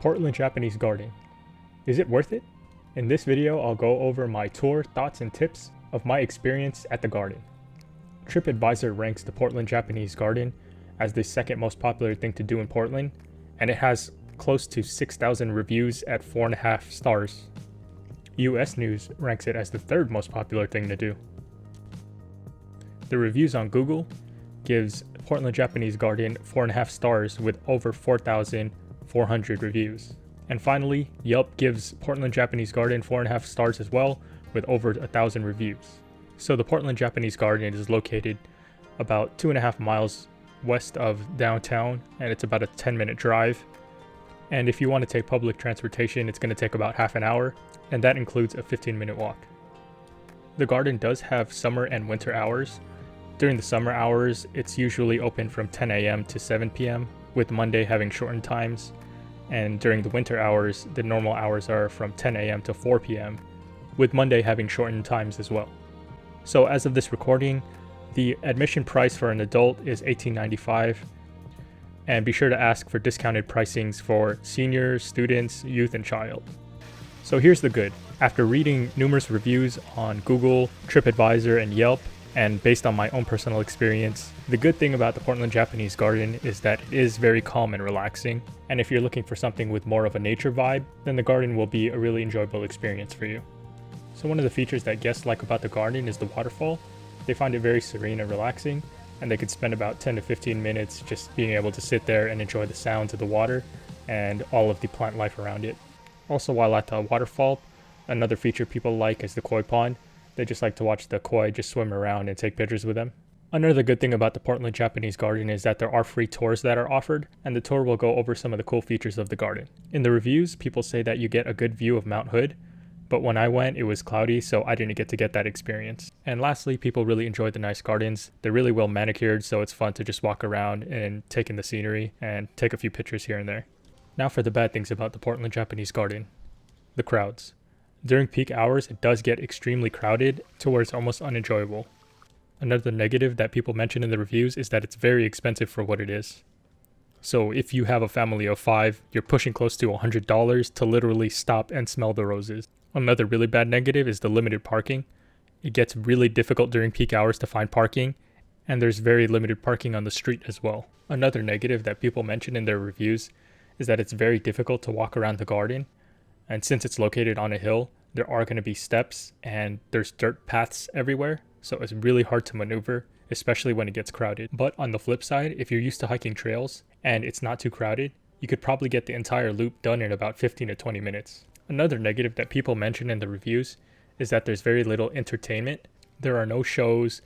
Portland Japanese Garden. Is it worth it? In this video, I'll go over my tour, thoughts, and tips of my experience at the garden. TripAdvisor ranks the Portland Japanese Garden as the second most popular thing to do in Portland, and it has close to 6,000 reviews at 4.5 stars. US News ranks it as the third most popular thing to do. The reviews on Google gives Portland Japanese Garden 4.5 stars with over 4,400 reviews. And finally, Yelp gives Portland Japanese Garden 4.5 stars as well with over 1,000 reviews. So the Portland Japanese Garden is located about 2.5 miles west of downtown, and it's about a 10-minute drive. And if you want to take public transportation, it's going to take about half an hour, and that includes a 15-minute walk. The garden does have summer and winter hours. During the summer hours, it's usually open from 10 a.m. to 7 p.m., with Monday having shortened times. And during the winter hours, the normal hours are from 10 a.m. to 4 p.m., with Monday having shortened times as well. So as of this recording, the admission price for an adult is $18.95, and be sure to ask for discounted pricings for seniors, students, youth, and child. So here's the good. After reading numerous reviews on Google, TripAdvisor, and Yelp, and based on my own personal experience, the good thing about the Portland Japanese Garden is that it is very calm and relaxing. And if you're looking for something with more of a nature vibe, then the garden will be a really enjoyable experience for you. So one of the features that guests like about the garden is the waterfall. They find it very serene and relaxing, and they could spend about 10 to 15 minutes just being able to sit there and enjoy the sounds of the water and all of the plant life around it. Also, while at the waterfall, another feature people like is the koi pond. They just like to watch the koi just swim around and take pictures with them. Another good thing about the Portland Japanese Garden is that there are free tours that are offered, and the tour will go over some of the cool features of the garden. In the reviews, people say that you get a good view of Mount Hood, but when I went, it was cloudy, so I didn't get to get that experience. And lastly, people really enjoy the nice gardens. They're really well manicured, so it's fun to just walk around and take in the scenery and take a few pictures here and there. Now for the bad things about the Portland Japanese Garden. The crowds. During peak hours, it does get extremely crowded to where it's almost unenjoyable. Another negative that people mention in the reviews is that it's very expensive for what it is. So if you have a family of 5, you're pushing close to $100 to literally stop and smell the roses. Another really bad negative is the limited parking. It gets really difficult during peak hours to find parking, and there's very limited parking on the street as well. Another negative that people mention in their reviews is that it's very difficult to walk around the garden. And since it's located on a hill, there are going to be steps and there's dirt paths everywhere. So it's really hard to maneuver, especially when it gets crowded. But on the flip side, if you're used to hiking trails and it's not too crowded, you could probably get the entire loop done in about 15 to 20 minutes. Another negative that people mention in the reviews is that there's very little entertainment. There are no shows.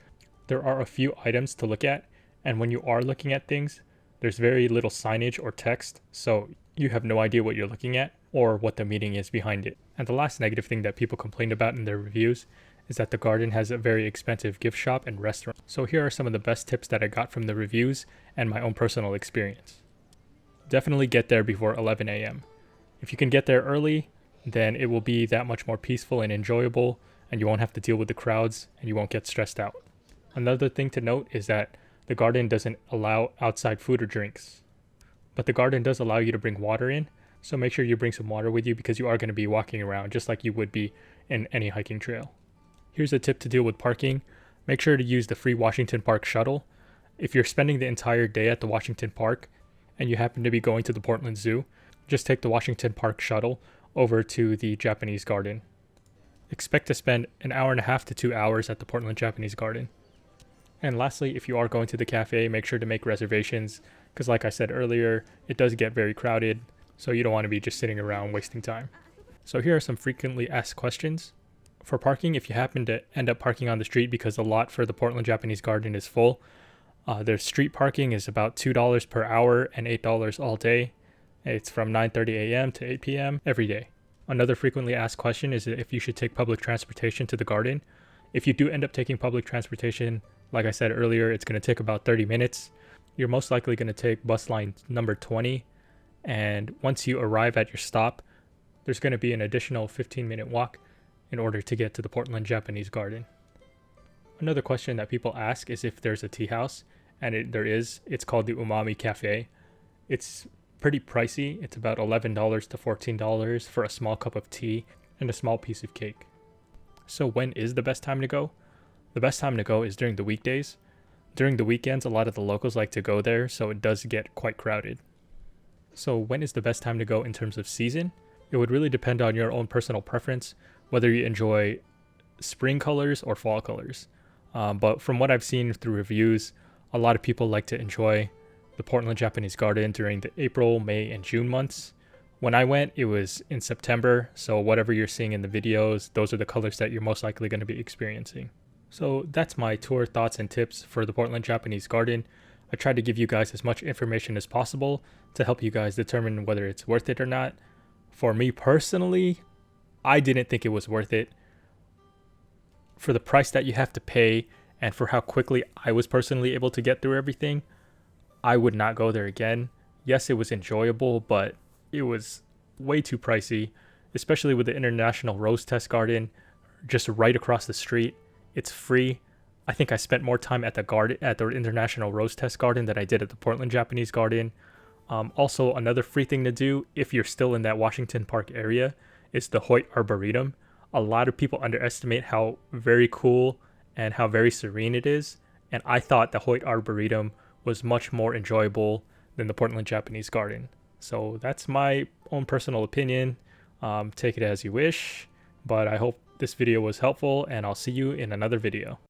There are a few items to look at. And when you are looking at things, there's very little signage or text. So you have no idea what you're looking at or what the meaning is behind it. And the last negative thing that people complained about in their reviews is that the garden has a very expensive gift shop and restaurant. So here are some of the best tips that I got from the reviews and my own personal experience. Definitely get there before 11 a.m. If you can get there early, then it will be that much more peaceful and enjoyable, and you won't have to deal with the crowds and you won't get stressed out. Another thing to note is that the garden doesn't allow outside food or drinks, but the garden does allow you to bring water in. So make sure you bring some water with you because you are going to be walking around just like you would be in any hiking trail. Here's a tip to deal with parking. Make sure to use the free Washington Park shuttle. If you're spending the entire day at the Washington Park and you happen to be going to the Portland Zoo, just take the Washington Park shuttle over to the Japanese Garden. Expect to spend an hour and a half to 2 hours at the Portland Japanese Garden. And lastly, if you are going to the cafe, make sure to make reservations because like I said earlier, it does get very crowded. So you don't want to be just sitting around wasting time. So here are some frequently asked questions. For parking, if you happen to end up parking on the street because the lot for the Portland Japanese Garden is full, their street parking is about $2 per hour and $8 all day. It's from 9:30 a.m. to 8 p.m. every day. Another frequently asked question is if you should take public transportation to the garden. If you do end up taking public transportation, like I said earlier, it's going to take about 30 minutes. You're most likely going to take bus line number 20. And once you arrive at your stop, there's going to be an additional 15-minute walk in order to get to the Portland Japanese Garden. Another question that people ask is if there's a tea house, and there is. It's called the Umami Cafe. It's pretty pricey. It's about $11 to $14 for a small cup of tea and a small piece of cake. So when is the best time to go? The best time to go is during the weekdays. During the weekends, a lot of the locals like to go there, so it does get quite crowded. So when is the best time to go in terms of season? It would really depend on your own personal preference, whether you enjoy spring colors or fall colors. But from what I've seen through reviews, a lot of people like to enjoy the Portland Japanese Garden during the April, May, and June months. When I went, it was in September, so whatever you're seeing in the videos, those are the colors that you're most likely going to be experiencing. So that's my tour thoughts and tips for the Portland Japanese Garden. I tried to give you guys as much information as possible to help you guys determine whether it's worth it or not. For me personally, I didn't think it was worth it. For the price that you have to pay and for how quickly I was personally able to get through everything, I would not go there again. Yes, it was enjoyable, but it was way too pricey, especially with the International Rose Test Garden just right across the street. It's free. I think I spent more time at the International Rose Test Garden than I did at the Portland Japanese Garden. Also, another free thing to do if you're still in that Washington Park area is the Hoyt Arboretum. A lot of people underestimate how very cool and how very serene it is, and I thought the Hoyt Arboretum was much more enjoyable than the Portland Japanese Garden. So that's my own personal opinion. Take it as you wish, but I hope this video was helpful, and I'll see you in another video.